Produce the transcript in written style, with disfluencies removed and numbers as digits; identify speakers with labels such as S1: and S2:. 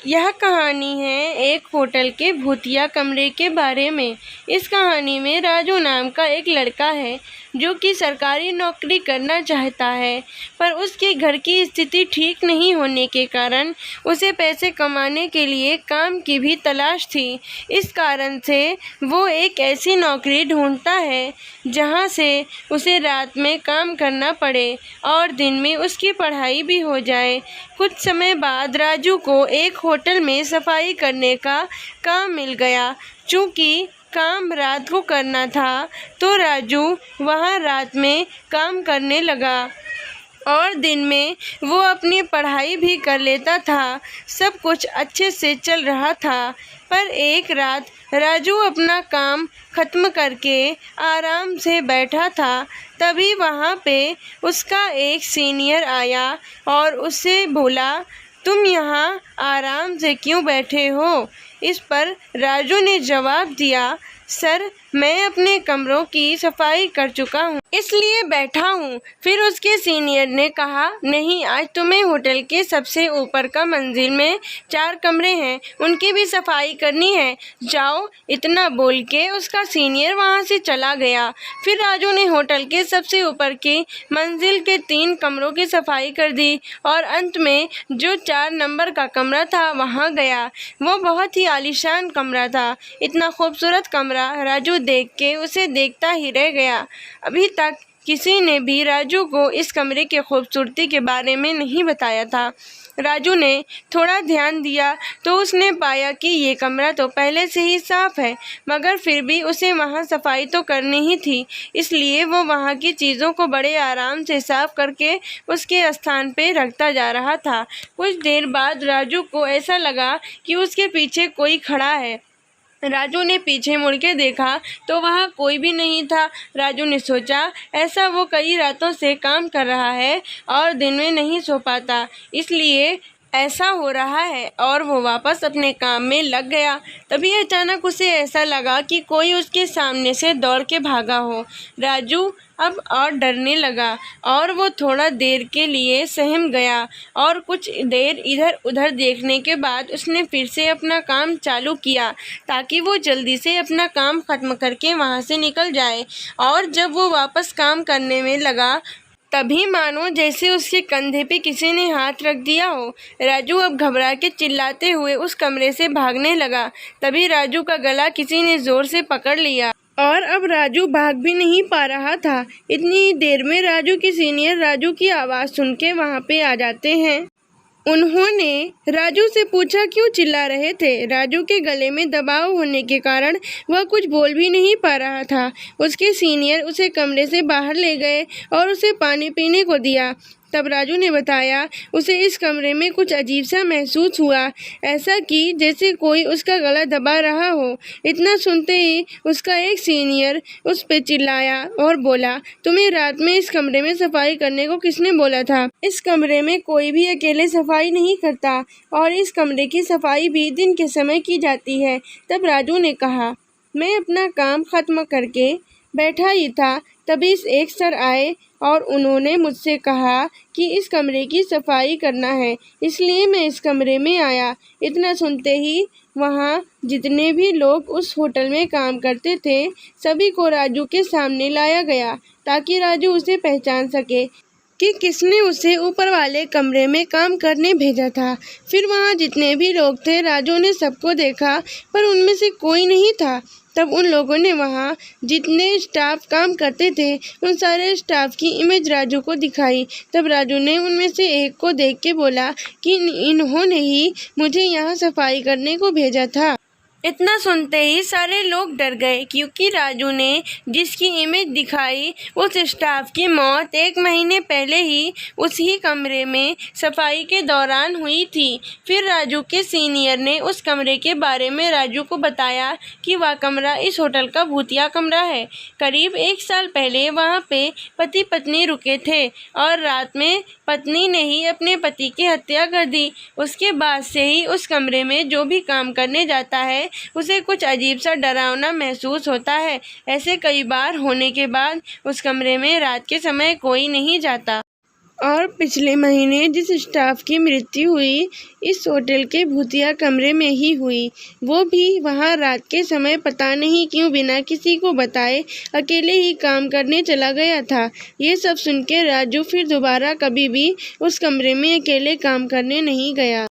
S1: यह कहानी है एक होटल के भूतिया कमरे के बारे में। इस कहानी में राजू नाम का एक लड़का है जो कि सरकारी नौकरी करना चाहता है, पर उसके घर की स्थिति ठीक नहीं होने के कारण उसे पैसे कमाने के लिए काम की भी तलाश थी। इस कारण से वो एक ऐसी नौकरी ढूंढता है जहां से उसे रात में काम करना पड़े और दिन में उसकी पढ़ाई भी हो जाए। कुछ समय बाद राजू को एक होटल में सफाई करने का काम मिल गया। चूँकि काम रात को करना था तो राजू वहाँ रात में काम करने लगा और दिन में वो अपनी पढ़ाई भी कर लेता था। सब कुछ अच्छे से चल रहा था, पर एक रात राजू अपना काम ख़त्म करके आराम से बैठा था। तभी वहाँ पे उसका एक सीनियर आया और उससे बोला, तुम यहाँ आराम से क्यों बैठे हो? इस पर राजू ने जवाब दिया, सर मैं अपने कमरों की सफाई कर चुका हूँ इसलिए बैठा हूँ। फिर उसके सीनियर ने कहा, नहीं, आज तुम्हें होटल के सबसे ऊपर का मंजिल में 4 कमरे हैं, उनकी भी सफाई करनी है, जाओ। इतना बोल के उसका सीनियर वहाँ से चला गया। फिर राजू ने होटल के सबसे ऊपर की मंजिल के 3 कमरों की सफाई कर दी और अंत में जो 4 नंबर का कमरा था वहाँ गया। वो बहुत ही आलीशान कमरा था। इतना खूबसूरत कमरा राजू देख के उसे देखता ही रह गया। अभी तक किसी ने भी राजू को इस कमरे की खूबसूरती के बारे में नहीं बताया था। राजू ने थोड़ा ध्यान दिया तो उसने पाया कि ये कमरा तो पहले से ही साफ है, मगर फिर भी उसे वहाँ सफाई तो करनी ही थी। इसलिए वो वहाँ की चीज़ों को बड़े आराम से साफ करके उसके स्थान पे रखता जा रहा था। कुछ देर बाद राजू को ऐसा लगा कि उसके पीछे कोई खड़ा है। राजू ने पीछे मुड़ के देखा तो वहाँ कोई भी नहीं था। राजू ने सोचा, ऐसा वो कई रातों से काम कर रहा है और दिन में नहीं सो पाता, इसलिए ऐसा हो रहा है, और वो वापस अपने काम में लग गया। तभी अचानक उसे ऐसा लगा कि कोई उसके सामने से दौड़ के भागा हो। राजू अब और डरने लगा और वो थोड़ा देर के लिए सहम गया और कुछ देर इधर उधर देखने के बाद उसने फिर से अपना काम चालू किया ताकि वो जल्दी से अपना काम ख़त्म करके वहाँ से निकल जाए। और जब वो वापस काम करने में लगा तभी मानो जैसे उसके कंधे पे किसी ने हाथ रख दिया हो। राजू अब घबरा के चिल्लाते हुए उस कमरे से भागने लगा। तभी राजू का गला किसी ने ज़ोर से पकड़ लिया और अब राजू भाग भी नहीं पा रहा था। इतनी देर में राजू के सीनियर राजू की आवाज़ सुन के वहाँ पे आ जाते हैं। उन्होंने राजू से पूछा, क्यों चिल्ला रहे थे? राजू के गले में दबाव होने के कारण वह कुछ बोल भी नहीं पा रहा था। उसके सीनियर उसे कमरे से बाहर ले गए और उसे पानी पीने को दिया। तब राजू ने बताया, उसे इस कमरे में कुछ अजीब सा महसूस हुआ, ऐसा कि जैसे कोई उसका गला दबा रहा हो। इतना सुनते ही उसका एक सीनियर उस पे चिल्लाया और बोला, तुम्हें रात में इस कमरे में सफाई करने को किसने बोला था? इस कमरे में कोई भी अकेले सफाई नहीं करता और इस कमरे की सफाई भी दिन के समय की जाती है। तब राजू ने कहा, मैं अपना काम ख़त्म करके बैठा ही था, तभी एक सर आए और उन्होंने मुझसे कहा कि इस कमरे की सफाई करना है, इसलिए मैं इस कमरे में आया। इतना सुनते ही वहाँ जितने भी लोग उस होटल में काम करते थे सभी को राजू के सामने लाया गया ताकि राजू उसे पहचान सके कि किसने उसे ऊपर वाले कमरे में काम करने भेजा था। फिर वहाँ जितने भी लोग थे राजू ने सबको देखा, पर उनमें से कोई नहीं था। तब उन लोगों ने वहाँ जितने स्टाफ काम करते थे उन सारे स्टाफ की इमेज राजू को दिखाई। तब राजू ने उनमें से एक को देख के बोला कि इन्होंने ही मुझे यहाँ सफाई करने को भेजा था। इतना सुनते ही सारे लोग डर गए, क्योंकि राजू ने जिसकी इमेज दिखाई उस स्टाफ की मौत 1 महीने पहले ही उसी कमरे में सफाई के दौरान हुई थी। फिर राजू के सीनियर ने उस कमरे के बारे में राजू को बताया कि वह कमरा इस होटल का भूतिया कमरा है। करीब 1 साल पहले वहाँ पे पति पत्नी रुके थे और रात में पत्नी ने ही अपने पति की हत्या कर दी। उसके बाद से ही उस कमरे में जो भी काम करने जाता है उसे कुछ अजीब सा डरावना महसूस होता है। ऐसे कई बार होने के बाद उस कमरे में रात के समय कोई नहीं जाता। और पिछले महीने जिस स्टाफ की मृत्यु हुई इस होटल के भूतिया कमरे में ही हुई, वो भी वहाँ रात के समय पता नहीं क्यों बिना किसी को बताए अकेले ही काम करने चला गया था। ये सब सुन के राजू फिर दोबारा कभी भी उस कमरे में अकेले काम करने नहीं गया।